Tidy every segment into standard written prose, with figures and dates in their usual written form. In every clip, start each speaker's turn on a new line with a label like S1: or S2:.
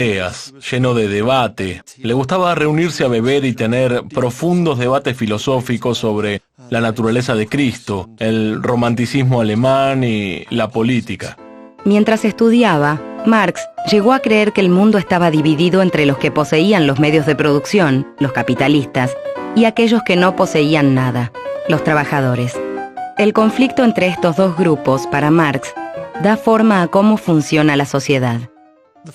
S1: ideas, lleno de debate. Le gustaba reunirse a beber y tener profundos debates filosóficos sobre la naturaleza de Cristo, el romanticismo alemán y la política.
S2: Mientras estudiaba, Marx llegó a creer que el mundo estaba dividido entre los que poseían los medios de producción, los capitalistas, y aquellos que no poseían nada, los trabajadores. El conflicto entre estos dos grupos, para Marx, da forma a cómo funciona la sociedad.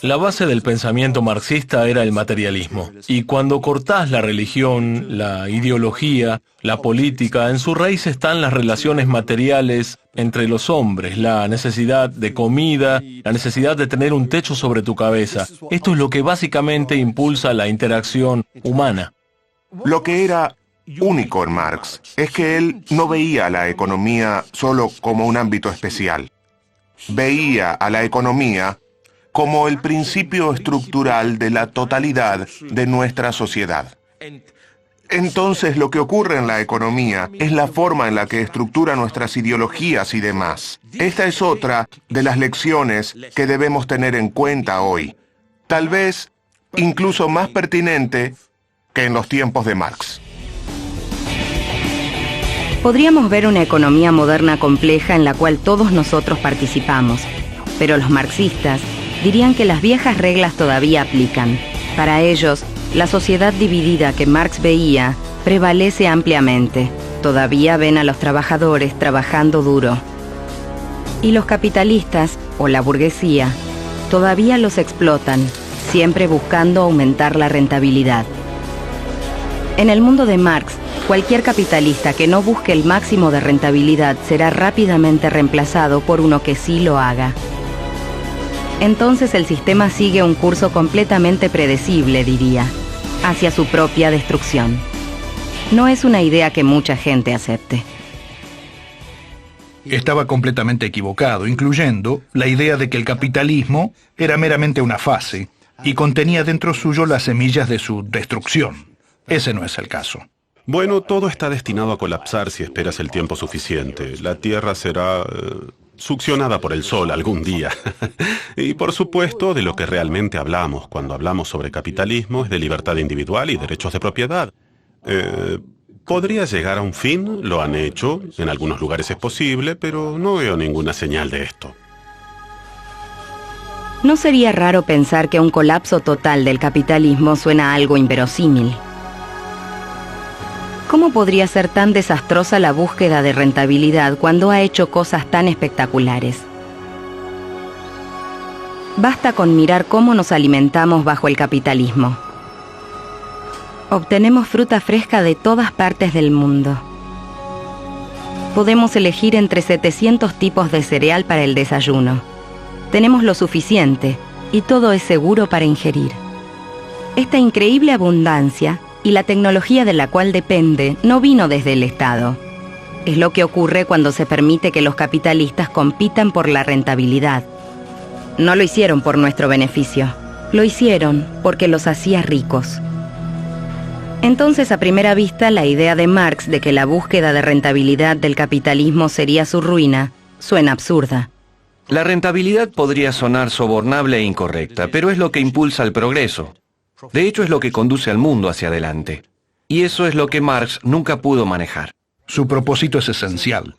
S1: La base del pensamiento marxista era el materialismo. Y cuando cortás la religión, la ideología, la política, en su raíz están las relaciones materiales entre los hombres, la necesidad de comida, la necesidad de tener un techo sobre tu cabeza. Esto es lo que básicamente impulsa la interacción humana.
S3: Lo que era único en Marx es que él no veía a la economía solo como un ámbito especial. Veía a la economía como el principio estructural de la totalidad de nuestra sociedad. Entonces, lo que ocurre en la economía es la forma en la que estructura nuestras ideologías y demás. Esta es otra de las lecciones que debemos tener en cuenta hoy. Tal vez incluso más pertinente que en los tiempos de Marx.
S2: Podríamos ver una economía moderna compleja en la cual todos nosotros participamos, pero los marxistas dirían que las viejas reglas todavía aplican. Para ellos, la sociedad dividida que Marx veía prevalece ampliamente. Todavía ven a los trabajadores trabajando duro. Y los capitalistas, o la burguesía, todavía los explotan, siempre buscando aumentar la rentabilidad. En el mundo de Marx, cualquier capitalista que no busque el máximo de rentabilidad será rápidamente reemplazado por uno que sí lo haga. Entonces el sistema sigue un curso completamente predecible, diría, hacia su propia destrucción. No es una idea que mucha gente acepte.
S4: Estaba completamente equivocado, incluyendo la idea de que el capitalismo era meramente una fase y contenía dentro suyo las semillas de su destrucción. Ese no es el caso.
S5: Bueno, todo está destinado a colapsar si esperas el tiempo suficiente. La Tierra será succionada por el Sol algún día. Y por supuesto, de lo que realmente hablamos cuando hablamos sobre capitalismo es de libertad individual y derechos de propiedad. ¿Podría llegar a un fin? Lo han hecho. En algunos lugares es posible, pero no veo ninguna señal de esto.
S2: No sería raro pensar que un colapso total del capitalismo suena a algo inverosímil. ¿Cómo podría ser tan desastrosa la búsqueda de rentabilidad cuando ha hecho cosas tan espectaculares? Basta con mirar cómo nos alimentamos bajo el capitalismo. Obtenemos fruta fresca de todas partes del mundo. Podemos elegir entre 700 tipos de cereal para el desayuno. Tenemos lo suficiente y todo es seguro para ingerir. Esta increíble abundancia y la tecnología de la cual depende no vino desde el Estado. Es lo que ocurre cuando se permite que los capitalistas compitan por la rentabilidad. No lo hicieron por nuestro beneficio, lo hicieron porque los hacía ricos. Entonces, a primera vista, la idea de Marx de que la búsqueda de rentabilidad del capitalismo sería su ruina suena absurda.
S6: La rentabilidad podría sonar sobornable e incorrecta, pero es lo que impulsa el progreso. De hecho, es lo que conduce al mundo hacia adelante. Y eso es lo que Marx nunca pudo manejar.
S4: Su propósito es esencial.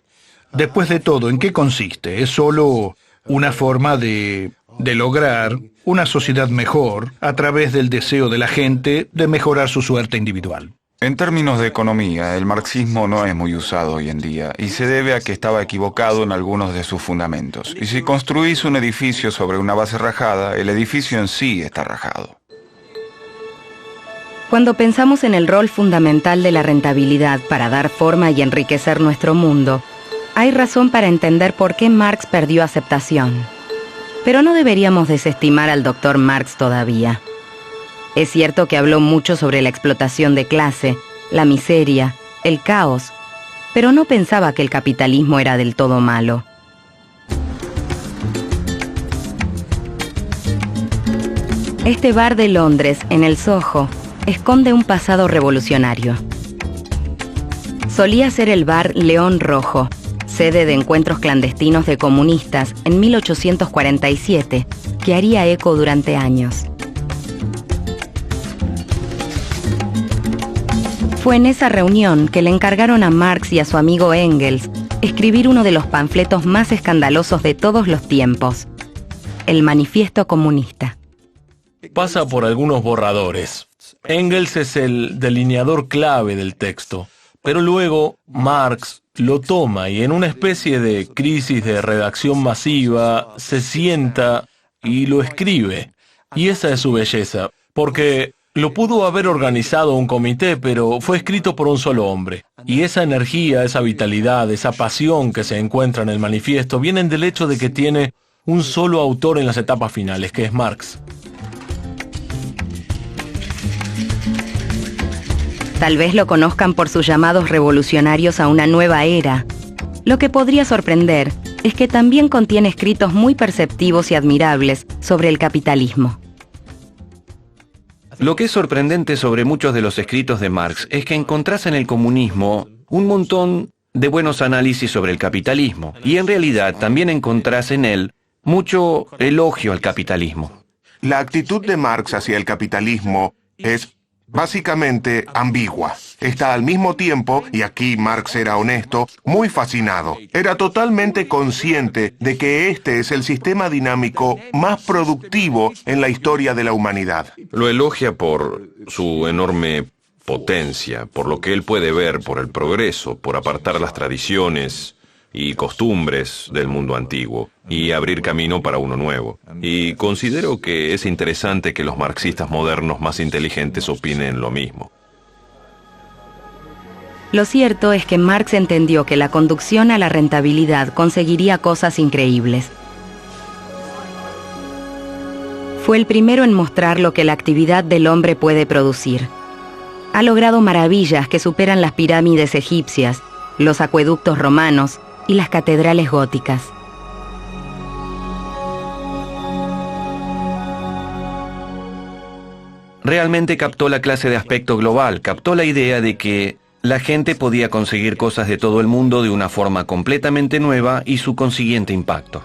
S4: Después de todo, ¿en qué consiste? Es solo una forma de lograr una sociedad mejor a través del deseo de la gente de mejorar su suerte individual.
S7: En términos de economía, el marxismo no es muy usado hoy en día y se debe a que estaba equivocado en algunos de sus fundamentos. Y si construís un edificio sobre una base rajada, el edificio en sí está rajado.
S2: Cuando pensamos en el rol fundamental de la rentabilidad para dar forma y enriquecer nuestro mundo, hay razón para entender por qué Marx perdió aceptación. Pero no deberíamos desestimar al Dr. Marx todavía. Es cierto que habló mucho sobre la explotación de clase, la miseria, el caos, pero no pensaba que el capitalismo era del todo malo. Este bar de Londres, en el Soho, esconde un pasado revolucionario. Solía ser el bar León Rojo, sede de encuentros clandestinos de comunistas en 1847, que haría eco durante años. Fue en esa reunión que le encargaron a Marx y a su amigo Engels escribir uno de los panfletos más escandalosos de todos los tiempos, el Manifiesto Comunista.
S1: Pasa por algunos borradores. Engels es el delineador clave del texto, pero luego Marx lo toma y en una especie de crisis de redacción masiva se sienta y lo escribe. Y esa es su belleza, porque lo pudo haber organizado un comité, pero fue escrito por un solo hombre. Y esa energía, esa vitalidad, esa pasión que se encuentra en el manifiesto vienen del hecho de que tiene un solo autor en las etapas finales, que es Marx.
S2: Tal vez lo conozcan por sus llamados revolucionarios a una nueva era. Lo que podría sorprender es que también contiene escritos muy perceptivos y admirables sobre el capitalismo.
S6: Lo que es sorprendente sobre muchos de los escritos de Marx es que encontrás en el comunismo un montón de buenos análisis sobre el capitalismo, y en realidad también encontrás en él mucho elogio al capitalismo.
S3: La actitud de Marx hacia el capitalismo es básicamente ambigua. Está al mismo tiempo, y aquí Marx era honesto, muy fascinado. Era totalmente consciente de que este es el sistema dinámico más productivo en la historia de la humanidad.
S8: Lo elogia por su enorme potencia, por lo que él puede ver, por el progreso, por apartar las tradiciones y costumbres del mundo antiguo y abrir camino para uno nuevo. Y considero que es interesante que los marxistas modernos más inteligentes opinen lo mismo.
S2: Lo cierto es que Marx entendió que la conducción a la rentabilidad conseguiría cosas increíbles. Fue el primero en mostrar lo que la actividad del hombre puede producir. Ha logrado maravillas que superan las pirámides egipcias, los acueductos romanos y las catedrales góticas.
S6: Realmente captó la clase de aspecto global, captó la idea de que la gente podía conseguir cosas de todo el mundo de una forma completamente nueva y su consiguiente impacto.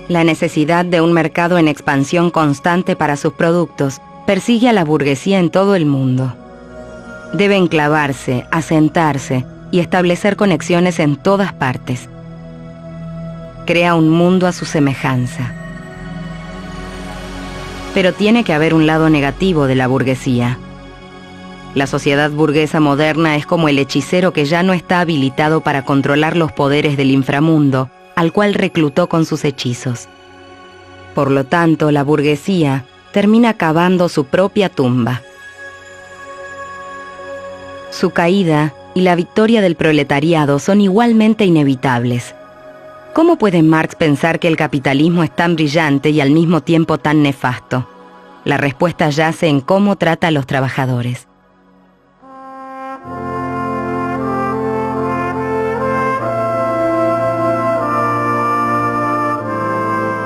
S2: La necesidad de un mercado en expansión constante para sus productos persigue a la burguesía en todo el mundo. Debe enclavarse, asentarse y establecer conexiones en todas partes. Crea un mundo a su semejanza. Pero tiene que haber un lado negativo de la burguesía. La sociedad burguesa moderna es como el hechicero que ya no está habilitado para controlar los poderes del inframundo, al cual reclutó con sus hechizos. Por lo tanto, la burguesía termina cavando su propia tumba. Su caída y la victoria del proletariado son igualmente inevitables. ¿Cómo puede Marx pensar que el capitalismo es tan brillante y al mismo tiempo tan nefasto? La respuesta yace en cómo trata a los trabajadores.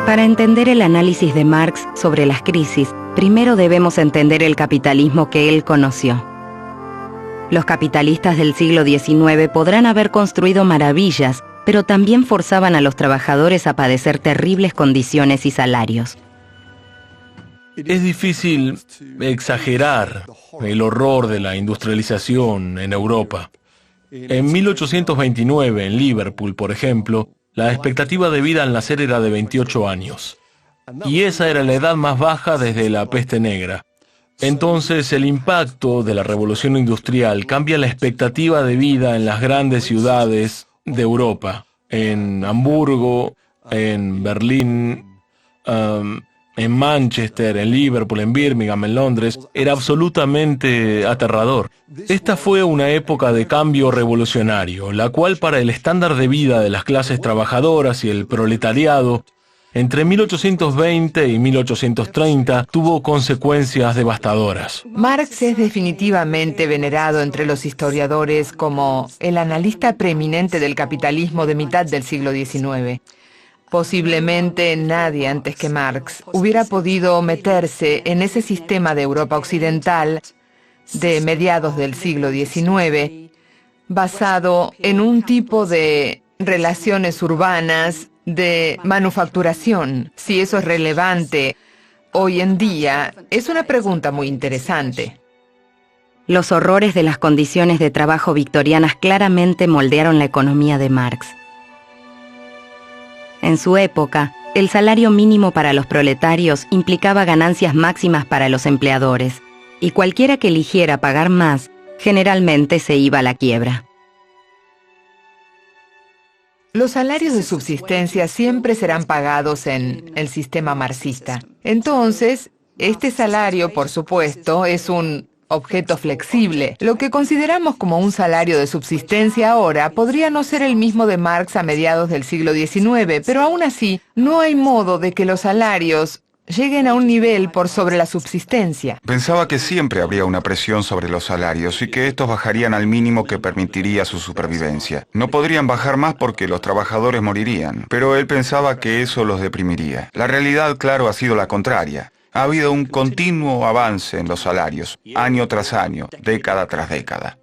S2: Para entender el análisis de Marx sobre las crisis, primero debemos entender el capitalismo que él conoció. Los capitalistas del siglo XIX podrán haber construido maravillas, pero también forzaban a los trabajadores a padecer terribles condiciones y salarios.
S1: Es difícil exagerar el horror de la industrialización en Europa. En 1829, en Liverpool, por ejemplo, la expectativa de vida al nacer era de 28 años. Y esa era la edad más baja desde la peste negra. Entonces, el impacto de la revolución industrial cambia la expectativa de vida en las grandes ciudades de Europa. En Hamburgo, en Berlín, en Manchester, en Liverpool, en Birmingham, en Londres, era absolutamente aterrador. Esta fue una época de cambio revolucionario, la cual para el estándar de vida de las clases trabajadoras y el proletariado, entre 1820 y 1830, tuvo consecuencias devastadoras.
S9: Marx es definitivamente venerado entre los historiadores como el analista preeminente del capitalismo de mitad del siglo XIX. Posiblemente nadie antes que Marx hubiera podido meterse en ese sistema de Europa occidental de mediados del siglo XIX, basado en un tipo de relaciones urbanas de manufacturación. Si eso es relevante hoy en día, es una pregunta muy interesante.
S2: Los horrores de las condiciones de trabajo victorianas claramente moldearon la economía de Marx. En su época, el salario mínimo para los proletarios implicaba ganancias máximas para los empleadores, y cualquiera que eligiera pagar más, generalmente se iba a la quiebra.
S9: Los salarios de subsistencia siempre serán pagados en el sistema marxista. Entonces, este salario, por supuesto, es un objeto flexible. Lo que consideramos como un salario de subsistencia ahora podría no ser el mismo de Marx a mediados del siglo XIX, pero aún así, no hay modo de que los salarios lleguen a un nivel por sobre la subsistencia.
S7: Pensaba que siempre habría una presión sobre los salarios y que estos bajarían al mínimo que permitiría su supervivencia. No podrían bajar más porque los trabajadores morirían, pero él pensaba que eso los deprimiría. La realidad, claro, ha sido la contraria. Ha habido un continuo avance en los salarios, año tras año, década tras década.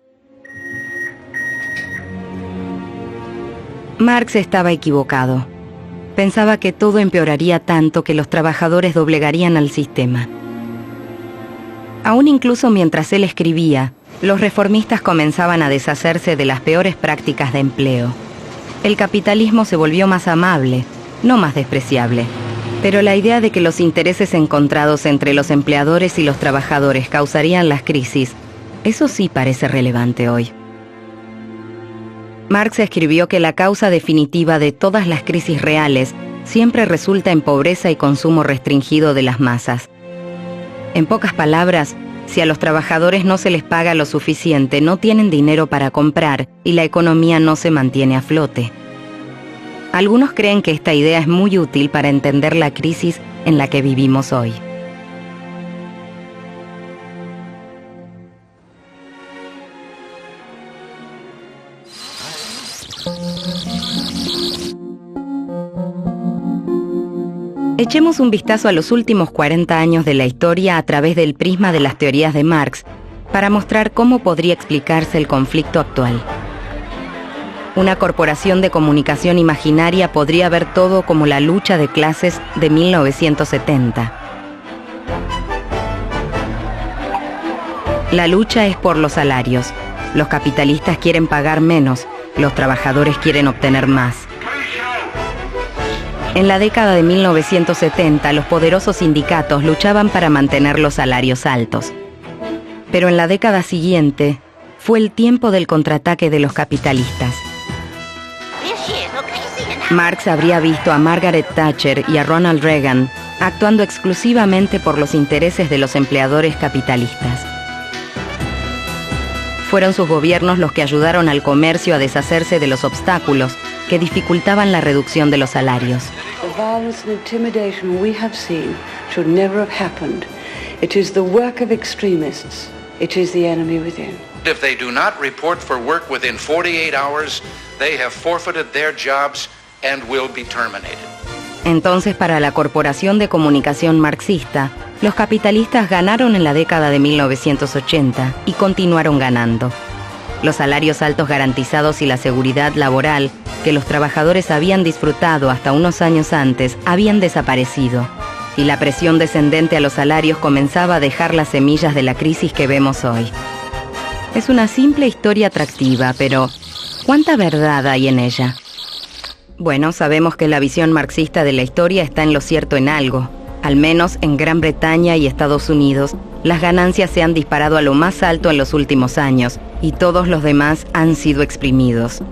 S2: Marx estaba equivocado. Pensaba que todo empeoraría tanto que los trabajadores doblegarían al sistema. Aún incluso mientras él escribía, los reformistas comenzaban a deshacerse de las peores prácticas de empleo. El capitalismo se volvió más amable, no más despreciable. Pero la idea de que los intereses encontrados entre los empleadores y los trabajadores causarían las crisis, eso sí parece relevante hoy. Marx escribió que la causa definitiva de todas las crisis reales siempre resulta en pobreza y consumo restringido de las masas. En pocas palabras, si a los trabajadores no se les paga lo suficiente, no tienen dinero para comprar y la economía no se mantiene a flote. Algunos creen que esta idea es muy útil para entender la crisis en la que vivimos hoy. Echemos un vistazo a los últimos 40 años de la historia a través del prisma de las teorías de Marx para mostrar cómo podría explicarse el conflicto actual. Una corporación de comunicación imaginaria podría ver todo como la lucha de clases de 1970. La lucha es por los salarios. Los capitalistas quieren pagar menos, los trabajadores quieren obtener más. En la década de 1970, los poderosos sindicatos luchaban para mantener los salarios altos. Pero en la década siguiente, fue el tiempo del contraataque de los capitalistas. Marx habría visto a Margaret Thatcher y a Ronald Reagan actuando exclusivamente por los intereses de los empleadores capitalistas. Fueron sus gobiernos los que ayudaron al comercio a deshacerse de los obstáculos que dificultaban la reducción de los salarios.
S10: The violence and intimidation we have seen should never have happened. It is the work of extremists. It is the enemy within.
S11: If they do not report for work within 48 hours, they have forfeited their jobs and will be terminated.
S2: Entonces, para la Corporación de Comunicación Marxista, los capitalistas ganaron en la década de 1980 y continuaron ganando. Los salarios altos garantizados y la seguridad laboral que los trabajadores habían disfrutado hasta unos años antes habían desaparecido, y la presión descendente a los salarios comenzaba a dejar las semillas de la crisis que vemos hoy. Es una simple historia atractiva, pero ¿cuánta verdad hay en ella? Bueno, sabemos que la visión marxista de la historia está en lo cierto en algo. Al menos en Gran Bretaña y Estados Unidos, las ganancias se han disparado a lo más alto en los últimos años, y todos los demás han sido exprimidos.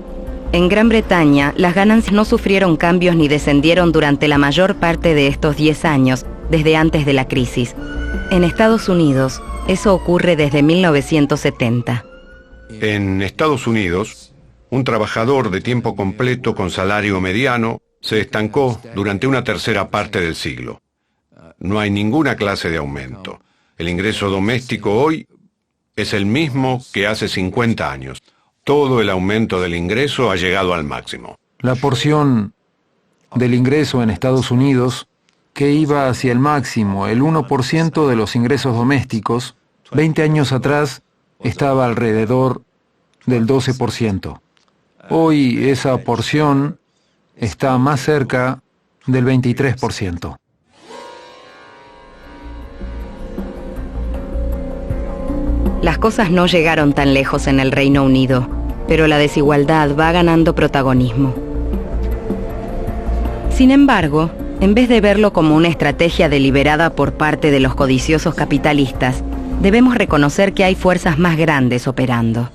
S2: En Gran Bretaña, las ganancias no sufrieron cambios ni descendieron durante la mayor parte de estos 10 años, desde antes de la crisis. En Estados Unidos, eso ocurre desde 1970.
S12: En Estados Unidos, un trabajador de tiempo completo con salario mediano se estancó durante una tercera parte del siglo. No hay ninguna clase de aumento. El ingreso doméstico hoy es el mismo que hace 50 años. Todo el aumento del ingreso ha llegado al máximo.
S13: La porción del ingreso en Estados Unidos, que iba hacia el máximo, el 1% de los ingresos domésticos, 20 años atrás estaba alrededor del 12%. Hoy esa porción está más cerca del 23%.
S2: Las cosas no llegaron tan lejos en el Reino Unido, pero la desigualdad va ganando protagonismo. Sin embargo, en vez de verlo como una estrategia deliberada por parte de los codiciosos capitalistas, debemos reconocer que hay fuerzas más grandes operando.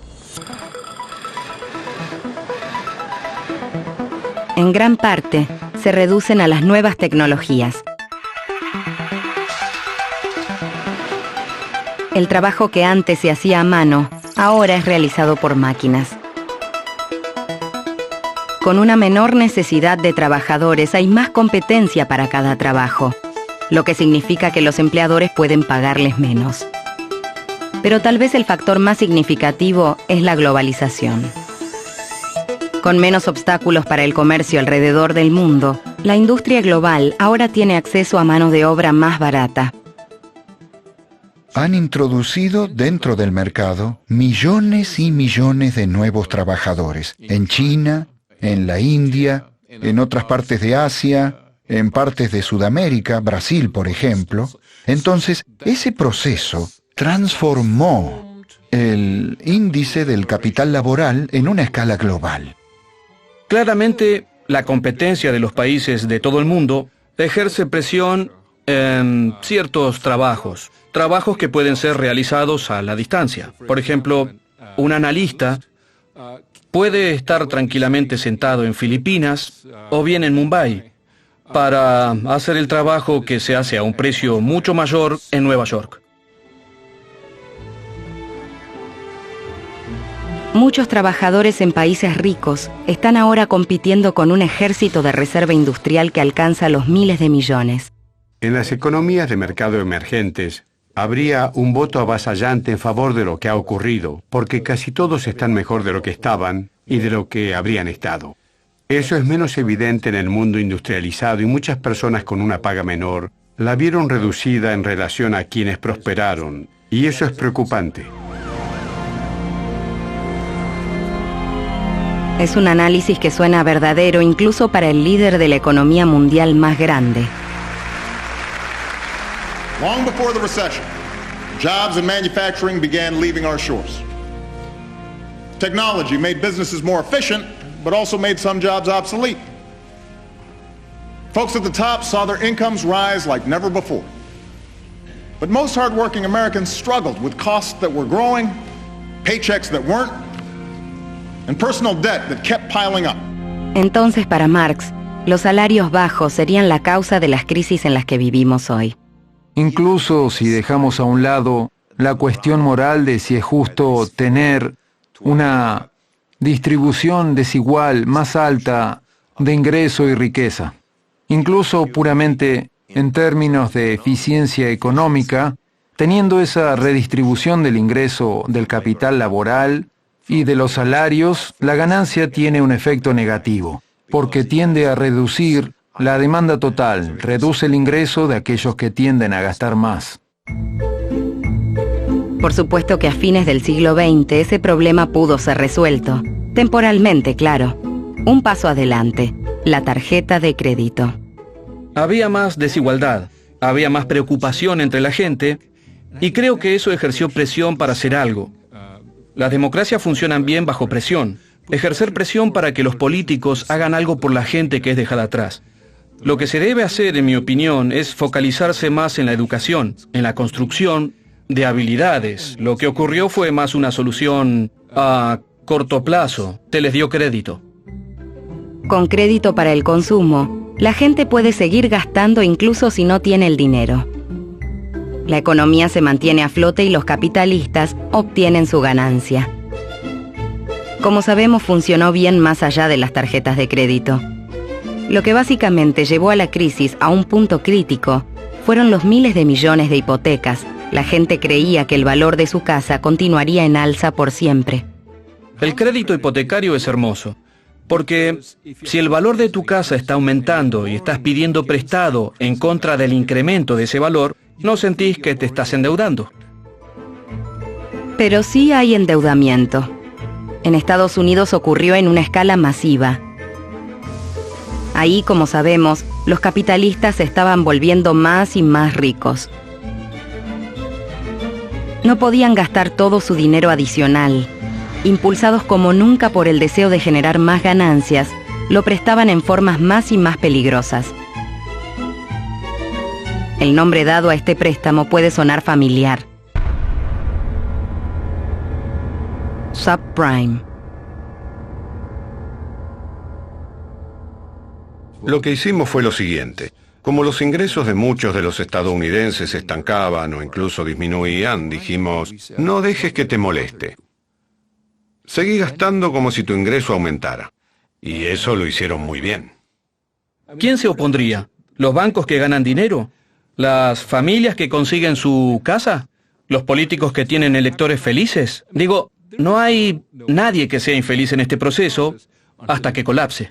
S2: En gran parte, se reducen a las nuevas tecnologías. El trabajo que antes se hacía a mano, ahora es realizado por máquinas. Con una menor necesidad de trabajadores, hay más competencia para cada trabajo, lo que significa que los empleadores pueden pagarles menos. Pero tal vez el factor más significativo es la globalización. Con menos obstáculos para el comercio alrededor del mundo, la industria global ahora tiene acceso a mano de obra más barata.
S14: Han introducido dentro del mercado millones y millones de nuevos trabajadores, en China, en la India, en otras partes de Asia, en partes de Sudamérica, Brasil, por ejemplo. Entonces, ese proceso transformó el índice del capital laboral en una escala global.
S6: Claramente, la competencia de los países de todo el mundo ejerce presión en ciertos trabajos que pueden ser realizados a la distancia. Por ejemplo, un analista puede estar tranquilamente sentado en Filipinas o bien en Mumbai para hacer el trabajo que se hace a un precio mucho mayor en Nueva York.
S2: Muchos trabajadores en países ricos están ahora compitiendo con un ejército de reserva industrial que alcanza los miles de millones.
S12: En las economías de mercado emergentes, habría un voto avasallante en favor de lo que ha ocurrido, porque casi todos están mejor de lo que estaban y de lo que habrían estado. Eso es menos evidente en el mundo industrializado y muchas personas con una paga menor la vieron reducida en relación a quienes prosperaron, y eso es preocupante.
S2: Es un análisis que suena verdadero incluso para el líder de la economía mundial más grande.
S15: Long before the recession, jobs in manufacturing began leaving our shores. Technology made businesses more efficient, but also made some jobs obsolete. Folks at the top saw their incomes rise like never before. But most hardworking Americans struggled with costs that were growing, paychecks that weren't, and personal debt that kept piling up.
S2: Entonces, para Marx, los salarios bajos serían la causa de las crisis en las que vivimos hoy.
S13: Incluso si dejamos a un lado la cuestión moral de si es justo tener una distribución desigual más alta de ingreso y riqueza. Incluso puramente en términos de eficiencia económica, teniendo esa redistribución del ingreso del capital laboral y de los salarios, la ganancia tiene un efecto negativo, porque tiende a reducir la demanda total, reduce el ingreso de aquellos que tienden a gastar más.
S2: Por supuesto que a fines del siglo XX ese problema pudo ser resuelto. Temporalmente, claro. Un paso adelante, la tarjeta de crédito.
S6: Había más desigualdad, había más preocupación entre la gente, y creo que eso ejerció presión para hacer algo. Las democracias funcionan bien bajo presión. Ejercer presión para que los políticos hagan algo por la gente que es dejada atrás. Lo que se debe hacer, en mi opinión, es focalizarse más en la educación, en la construcción de habilidades. Lo que ocurrió fue más una solución a corto plazo. Se les dio crédito.
S2: Con crédito para el consumo, la gente puede seguir gastando incluso si no tiene el dinero. La economía se mantiene a flote y los capitalistas obtienen su ganancia. Como sabemos, funcionó bien más allá de las tarjetas de crédito. Lo que básicamente llevó a la crisis a un punto crítico fueron los miles de millones de hipotecas. La gente creía que el valor de su casa continuaría en alza por siempre.
S6: El crédito hipotecario es hermoso, porque si el valor de tu casa está aumentando y estás pidiendo prestado en contra del incremento de ese valor, no sentís que te estás endeudando.
S2: Pero sí hay endeudamiento. En Estados Unidos ocurrió en una escala masiva. Ahí, como sabemos, los capitalistas se estaban volviendo más y más ricos. No podían gastar todo su dinero adicional. Impulsados como nunca por el deseo de generar más ganancias, lo prestaban en formas más y más peligrosas. El nombre dado a este préstamo puede sonar familiar. Subprime.
S12: Lo que hicimos fue lo siguiente. Como los ingresos de muchos de los estadounidenses se estancaban o incluso disminuían, dijimos, no dejes que te moleste. Seguí gastando como si tu ingreso aumentara. Y eso lo hicieron muy bien.
S16: ¿Quién se opondría? ¿Los bancos que ganan dinero? ¿Las familias que consiguen su casa? ¿Los políticos que tienen electores felices? Digo, no hay nadie que sea infeliz en este proceso hasta que colapse.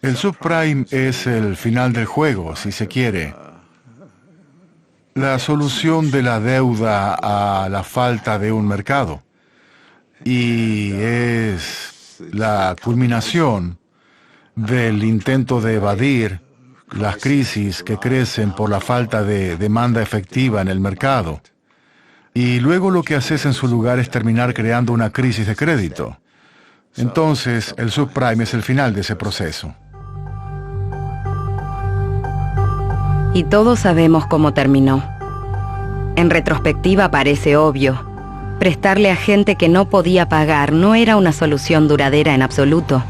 S17: El subprime es el final del juego, si se quiere. La solución de la deuda a la falta de un mercado. Y es la culminación del intento de evadir las crisis que crecen por la falta de demanda efectiva en el mercado. Y luego lo que haces en su lugar es terminar creando una crisis de crédito. Entonces, el subprime es el final de ese proceso.
S2: Y todos sabemos cómo terminó. En retrospectiva parece obvio. Prestarle a gente que no podía pagar no era una solución duradera en absoluto.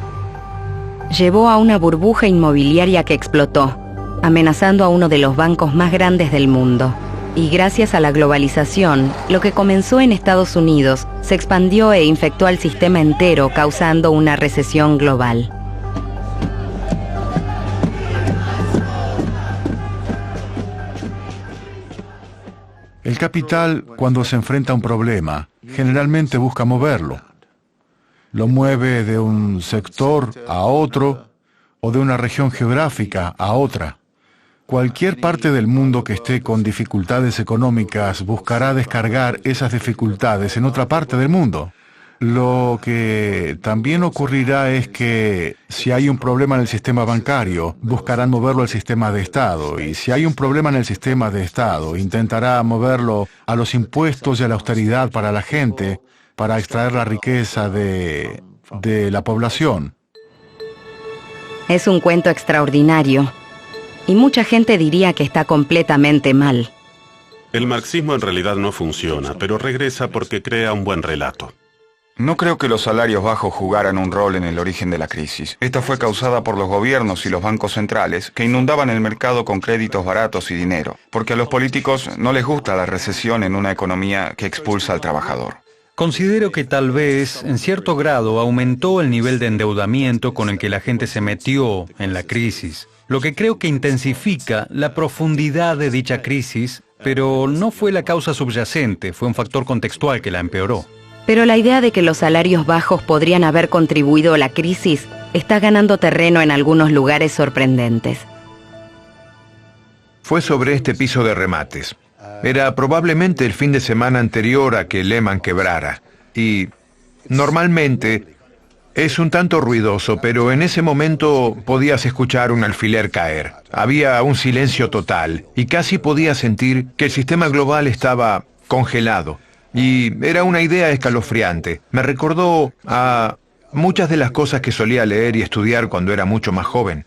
S2: Llevó a una burbuja inmobiliaria que explotó, amenazando a uno de los bancos más grandes del mundo. Y gracias a la globalización, lo que comenzó en Estados Unidos se expandió e infectó al sistema entero, causando una recesión global.
S17: El capital, cuando se enfrenta a un problema, generalmente busca moverlo. Lo mueve de un sector a otro o de una región geográfica a otra. Cualquier parte del mundo que esté con dificultades económicas buscará descargar esas dificultades en otra parte del mundo. Lo que también ocurrirá es que si hay un problema en el sistema bancario, buscarán moverlo al sistema de Estado. Y si hay un problema en el sistema de Estado, intentará moverlo a los impuestos y a la austeridad para la gente, para extraer la riqueza de la población.
S2: Es un cuento extraordinario. Y mucha gente diría que está completamente mal.
S5: El marxismo en realidad no funciona, pero regresa porque crea un buen relato.
S7: No creo que los salarios bajos jugaran un rol en el origen de la crisis. Esta fue causada por los gobiernos y los bancos centrales que inundaban el mercado con créditos baratos y dinero, porque a los políticos no les gusta la recesión en una economía que expulsa al trabajador.
S18: Considero que tal vez, en cierto grado, aumentó el nivel de endeudamiento con el que la gente se metió en la crisis, lo que creo que intensifica la profundidad de dicha crisis, pero no fue la causa subyacente, fue un factor contextual que la empeoró.
S2: Pero la idea de que los salarios bajos podrían haber contribuido a la crisis está ganando terreno en algunos lugares sorprendentes.
S19: Fue sobre este piso de remates. Era probablemente el fin de semana anterior a que Lehman quebrara. Y normalmente es un tanto ruidoso, pero en ese momento podías escuchar un alfiler caer. Había un silencio total y casi podías sentir que el sistema global estaba congelado. Y era una idea escalofriante. Me recordó a muchas de las cosas que solía leer y estudiar cuando era mucho más joven.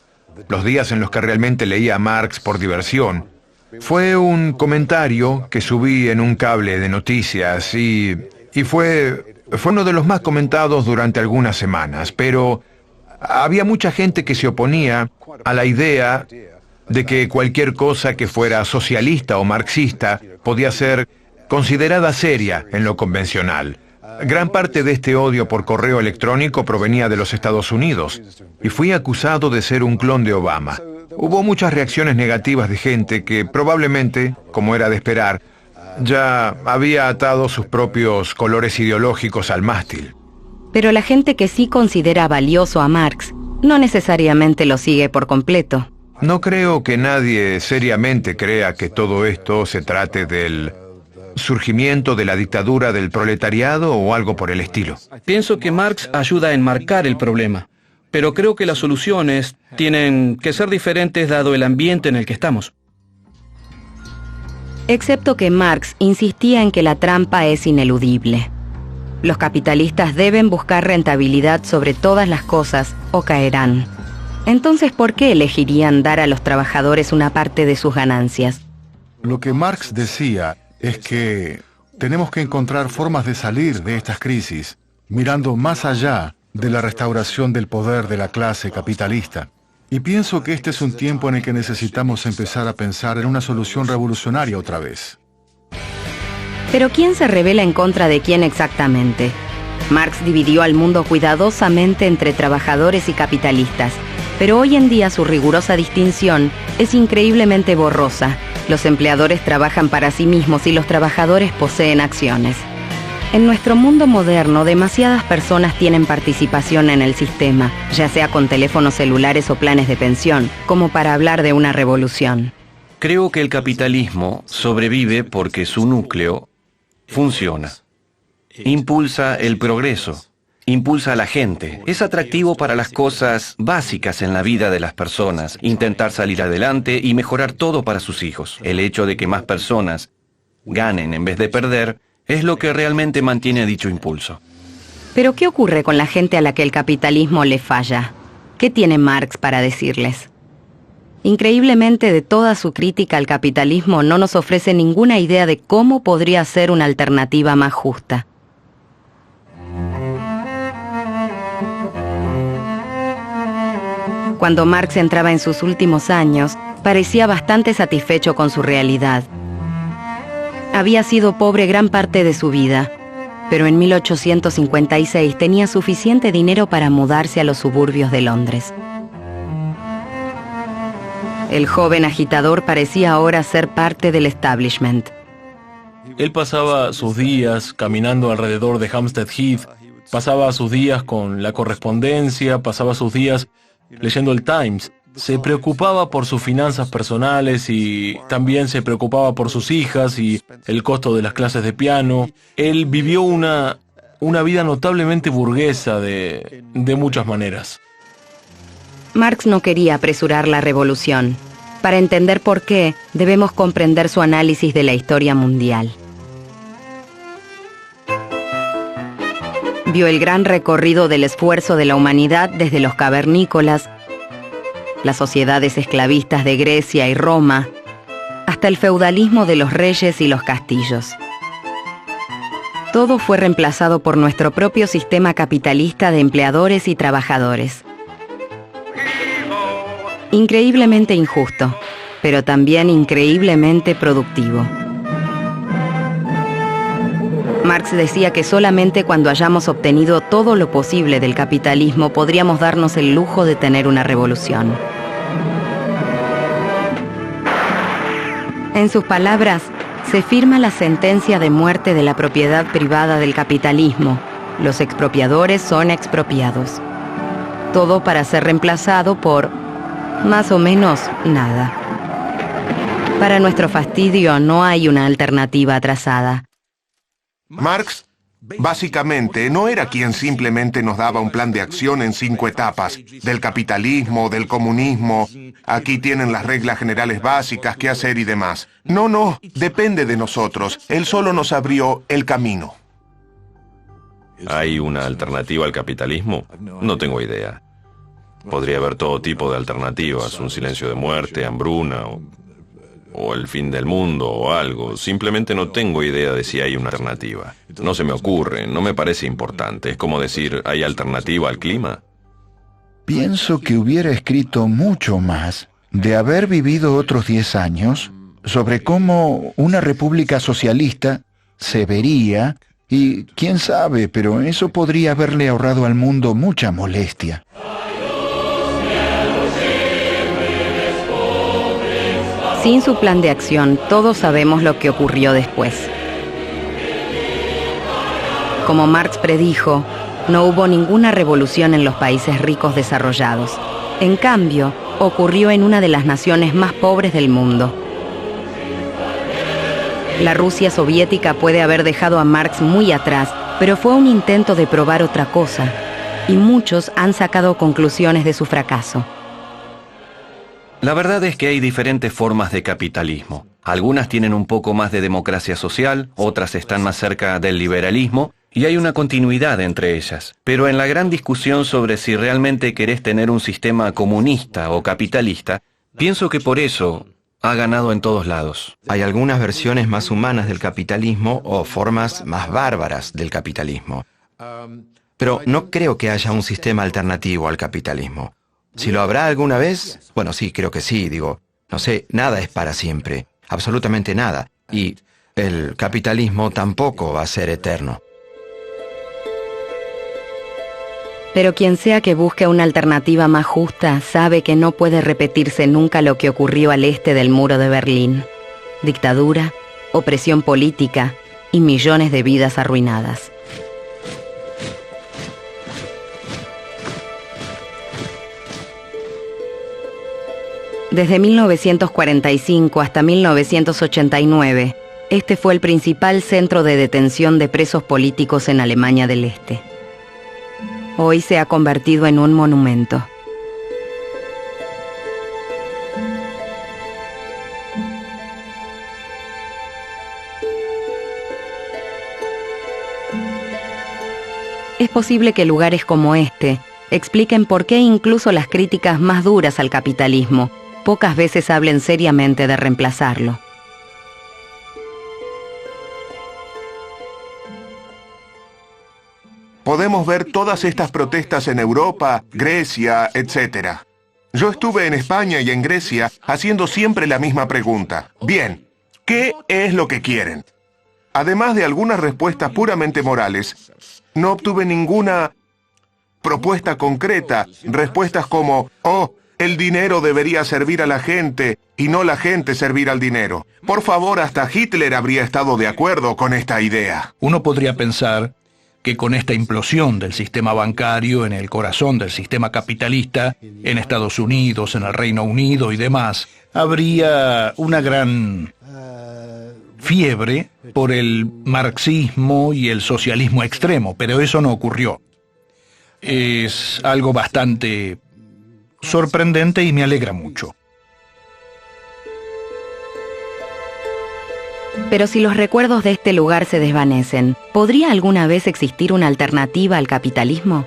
S19: Los días en los que realmente leía a Marx por diversión. Fue un comentario que subí en un cable de noticias y fue uno de los más comentados durante algunas semanas, pero había mucha gente que se oponía a la idea de que cualquier cosa que fuera socialista o marxista podía ser considerada seria en lo convencional. Gran parte de este odio por correo electrónico provenía de los Estados Unidos y fui acusado de ser un clon de Obama. Hubo muchas reacciones negativas de gente que probablemente, como era de esperar, ya había atado sus propios colores ideológicos al mástil.
S2: Pero la gente que sí considera valioso a Marx no necesariamente lo sigue por completo.
S19: No creo que nadie seriamente crea que todo esto se trate del surgimiento de la dictadura del proletariado o algo por el estilo.
S16: Pienso que Marx ayuda a enmarcar el problema, pero creo que las soluciones tienen que ser diferentes dado el ambiente en el que estamos.
S2: Excepto que Marx insistía en que la trampa es ineludible. Los capitalistas deben buscar rentabilidad sobre todas las cosas o caerán. Entonces, ¿por qué elegirían dar a los trabajadores una parte de sus ganancias?
S17: Lo que Marx decía es que tenemos que encontrar formas de salir de estas crisis, mirando más allá de la restauración del poder de la clase capitalista. Y pienso que este es un tiempo en el que necesitamos empezar a pensar en una solución revolucionaria otra vez.
S2: Pero ¿quién se rebela en contra de quién exactamente? Marx dividió al mundo cuidadosamente entre trabajadores y capitalistas, pero hoy en día su rigurosa distinción es increíblemente borrosa. Los empleadores trabajan para sí mismos y los trabajadores poseen acciones. En nuestro mundo moderno, demasiadas personas tienen participación en el sistema, ya sea con teléfonos celulares o planes de pensión, como para hablar de una revolución.
S6: Creo que el capitalismo sobrevive porque su núcleo funciona. Impulsa el progreso, impulsa a la gente. Es atractivo para las cosas básicas en la vida de las personas, intentar salir adelante y mejorar todo para sus hijos. El hecho de que más personas ganen en vez de perder es lo que realmente mantiene dicho impulso.
S2: ¿Pero qué ocurre con la gente a la que el capitalismo le falla? ¿Qué tiene Marx para decirles? Increíblemente, de toda su crítica al capitalismo no nos ofrece ninguna idea de cómo podría ser una alternativa más justa. Cuando Marx entraba en sus últimos años, parecía bastante satisfecho con su realidad. Había sido pobre gran parte de su vida, pero en 1856 tenía suficiente dinero para mudarse a los suburbios de Londres. El joven agitador parecía ahora ser parte del establishment.
S1: Él pasaba sus días caminando alrededor de Hampstead Heath, pasaba sus días con la correspondencia, pasaba sus días leyendo el Times. Se preocupaba por sus finanzas personales y también se preocupaba por sus hijas y el costo de las clases de piano. Él vivió una vida notablemente burguesa de muchas maneras.
S2: Marx no quería apresurar la revolución. Para entender por qué, debemos comprender su análisis de la historia mundial. Vio el gran recorrido del esfuerzo de la humanidad desde los cavernícolas, las sociedades esclavistas de Grecia y Roma, hasta el feudalismo de los reyes y los castillos. Todo fue reemplazado por nuestro propio sistema capitalista de empleadores y trabajadores. Increíblemente injusto, pero también increíblemente productivo. Marx decía que solamente cuando hayamos obtenido todo lo posible del capitalismo podríamos darnos el lujo de tener una revolución. En sus palabras, se firma la sentencia de muerte de la propiedad privada del capitalismo. Los expropiadores son expropiados. Todo para ser reemplazado por, más o menos, nada. Para nuestro fastidio no hay una alternativa trazada.
S3: Marx, básicamente, no era quien simplemente nos daba un plan de acción en 5 etapas, del capitalismo, del comunismo, aquí tienen las reglas generales básicas, qué hacer y demás. No, depende de nosotros. Él solo nos abrió el camino.
S8: ¿Hay una alternativa al capitalismo? No tengo idea. Podría haber todo tipo de alternativas, un silencio de muerte, hambruna, o el fin del mundo, o algo. Simplemente no tengo idea de si hay una alternativa. No se me ocurre, no me parece importante. Es como decir, ¿hay alternativa al clima?
S14: Pienso que hubiera escrito mucho más de haber vivido otros 10 años sobre cómo una república socialista se vería y, quién sabe, pero eso podría haberle ahorrado al mundo mucha molestia.
S2: Sin su plan de acción, todos sabemos lo que ocurrió después. Como Marx predijo, no hubo ninguna revolución en los países ricos desarrollados. En cambio, ocurrió en una de las naciones más pobres del mundo. La Rusia soviética puede haber dejado a Marx muy atrás, pero fue un intento de probar otra cosa, y muchos han sacado conclusiones de su fracaso.
S6: La verdad es que hay diferentes formas de capitalismo. Algunas tienen un poco más de democracia social, otras están más cerca del liberalismo, y hay una continuidad entre ellas. Pero en la gran discusión sobre si realmente querés tener un sistema comunista o capitalista, pienso que por eso ha ganado en todos lados.
S20: Hay algunas versiones más humanas del capitalismo o formas más bárbaras del capitalismo. Pero no creo que haya un sistema alternativo al capitalismo. Si lo habrá alguna vez, bueno, sí, creo que sí, no sé, nada es para siempre, absolutamente nada. Y el capitalismo tampoco va a ser eterno.
S2: Pero quien sea que busque una alternativa más justa sabe que no puede repetirse nunca lo que ocurrió al este del muro de Berlín. Dictadura, opresión política y millones de vidas arruinadas. Desde 1945 hasta 1989, este fue el principal centro de detención de presos políticos en Alemania del Este. Hoy se ha convertido en un monumento. Es posible que lugares como este expliquen por qué incluso las críticas más duras al capitalismo pocas veces hablen seriamente de reemplazarlo.
S3: Podemos ver todas estas protestas en Europa, Grecia, etc. Yo estuve en España y en Grecia haciendo siempre la misma pregunta. Bien, ¿qué es lo que quieren? Además de algunas respuestas puramente morales, no obtuve ninguna propuesta concreta, respuestas como, oh, el dinero debería servir a la gente y no la gente servir al dinero. Por favor, hasta Hitler habría estado de acuerdo con esta idea.
S4: Uno podría pensar que con esta implosión del sistema bancario en el corazón del sistema capitalista, en Estados Unidos, en el Reino Unido y demás, habría una gran fiebre por el marxismo y el socialismo extremo, pero eso no ocurrió. Es algo bastante sorprendente y me alegra mucho.
S2: Pero si los recuerdos de este lugar se desvanecen, ¿podría alguna vez existir una alternativa al capitalismo?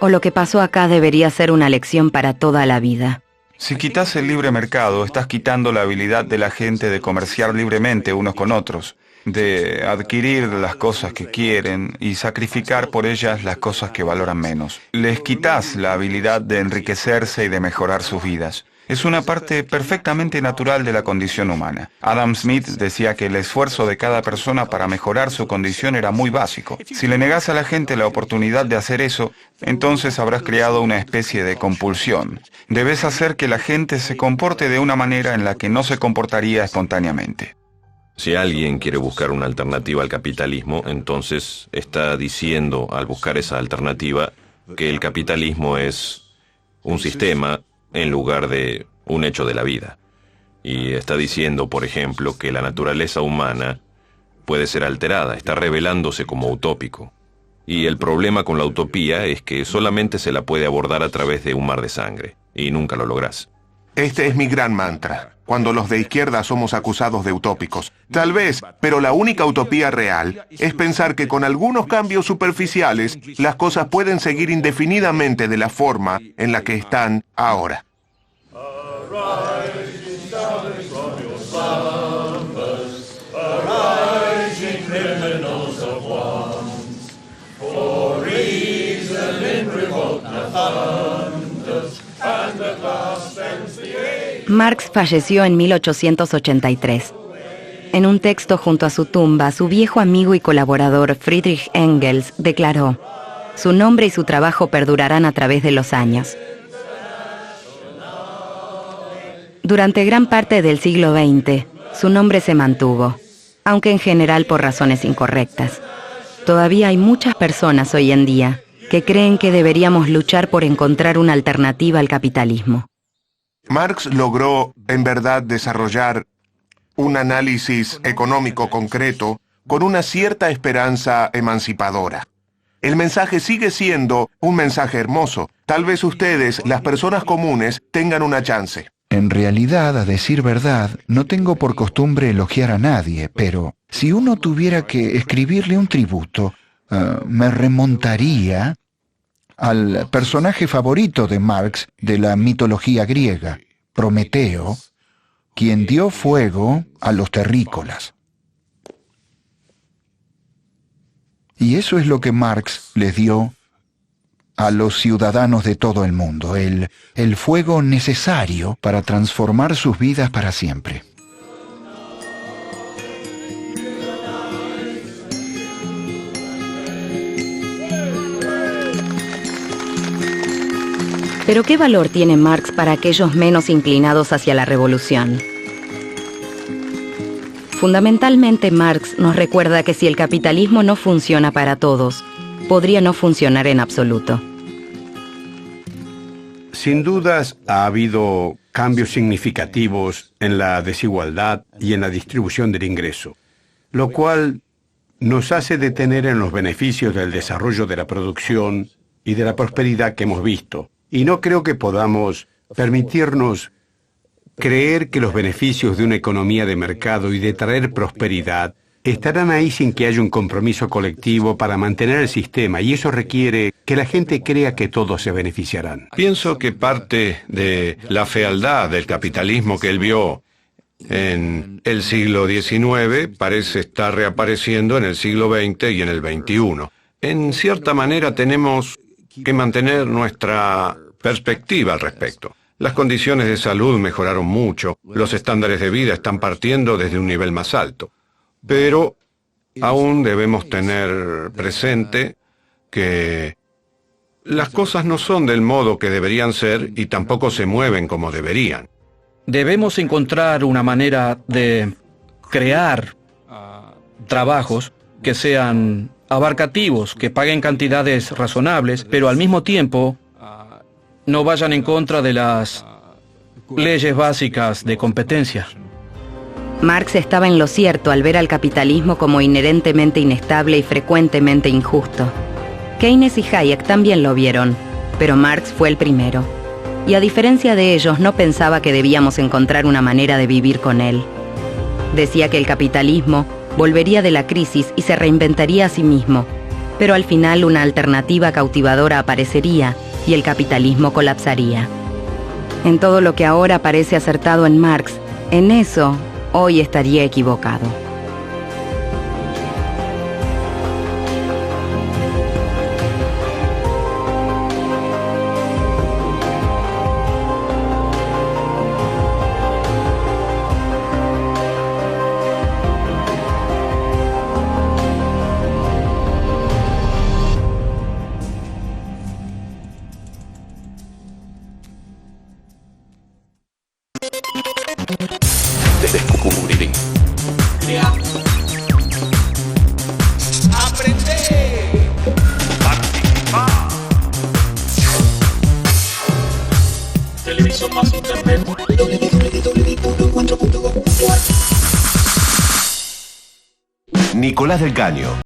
S2: ¿O lo que pasó acá debería ser una lección para toda la vida?
S7: Si quitas el libre mercado, estás quitando la habilidad de la gente de comerciar libremente unos con otros, de adquirir las cosas que quieren y sacrificar por ellas las cosas que valoran menos. Les quitas la habilidad de enriquecerse y de mejorar sus vidas. Es una parte perfectamente natural de la condición humana. Adam Smith decía que el esfuerzo de cada persona para mejorar su condición era muy básico. Si le negas a la gente la oportunidad de hacer eso, entonces habrás creado una especie de compulsión. Debes hacer que la gente se comporte de una manera en la que no se comportaría espontáneamente.
S8: Si alguien quiere buscar una alternativa al capitalismo, entonces está diciendo, al buscar esa alternativa, que el capitalismo es un sistema en lugar de un hecho de la vida. Y está diciendo, por ejemplo, que la naturaleza humana puede ser alterada, está revelándose como utópico. Y el problema con la utopía es que solamente se la puede abordar a través de un mar de sangre, y nunca lo lográs.
S3: Este es mi gran mantra, cuando los de izquierda somos acusados de utópicos. Tal vez, pero la única utopía real es pensar que con algunos cambios superficiales, las cosas pueden seguir indefinidamente de la forma en la que están ahora.
S2: Marx falleció en 1883. En un texto junto a su tumba, su viejo amigo y colaborador Friedrich Engels declaró: "Su nombre y su trabajo perdurarán a través de los años". Durante gran parte del siglo XX, su nombre se mantuvo, aunque en general por razones incorrectas. Todavía hay muchas personas hoy en día que creen que deberíamos luchar por encontrar una alternativa al capitalismo.
S3: Marx logró, en verdad, desarrollar un análisis económico concreto con una cierta esperanza emancipadora. El mensaje sigue siendo un mensaje hermoso. Tal vez ustedes, las personas comunes, tengan una chance.
S14: En realidad, a decir verdad, no tengo por costumbre elogiar a nadie, pero si uno tuviera que escribirle un tributo, me remontaría al personaje favorito de Marx de la mitología griega, Prometeo, quien dio fuego a los terrícolas. Y eso es lo que Marx les dio a los ciudadanos de todo el mundo, el fuego necesario para transformar sus vidas para siempre.
S2: Pero ¿qué valor tiene Marx para aquellos menos inclinados hacia la revolución? Fundamentalmente, Marx nos recuerda que si el capitalismo no funciona para todos, podría no funcionar en absoluto.
S12: Sin dudas, ha habido cambios significativos en la desigualdad y en la distribución del ingreso, lo cual nos hace detener en los beneficios del desarrollo de la producción y de la prosperidad que hemos visto. Y no creo que podamos permitirnos creer que los beneficios de una economía de mercado y de traer prosperidad estarán ahí sin que haya un compromiso colectivo para mantener el sistema, y eso requiere que la gente crea que todos se beneficiarán.
S19: Pienso que parte de la fealdad del capitalismo que él vio en el siglo XIX parece estar reapareciendo en el siglo XX y en el XXI. En cierta manera tenemos que mantener nuestra perspectiva al respecto. Las condiciones de salud mejoraron mucho, los estándares de vida están partiendo desde un nivel más alto, pero aún debemos tener presente que las cosas no son del modo que deberían ser y tampoco se mueven como deberían.
S16: Debemos encontrar una manera de crear trabajos que sean abarcativos, que paguen cantidades razonables, pero al mismo tiempo no vayan en contra de las leyes básicas de competencia.
S2: Marx estaba en lo cierto al ver al capitalismo como inherentemente inestable y frecuentemente injusto. Keynes y Hayek también lo vieron, pero Marx fue el primero. Y a diferencia de ellos, no pensaba que debíamos encontrar una manera de vivir con él. Decía que el capitalismo volvería de la crisis y se reinventaría a sí mismo, pero al final una alternativa cautivadora aparecería y el capitalismo colapsaría. En todo lo que ahora parece acertado en Marx, en eso hoy estaría equivocado.
S8: Descubrir.
S21: Crear. Aprender. Participar. Televisión más internet.
S22: Nicolás del Caño,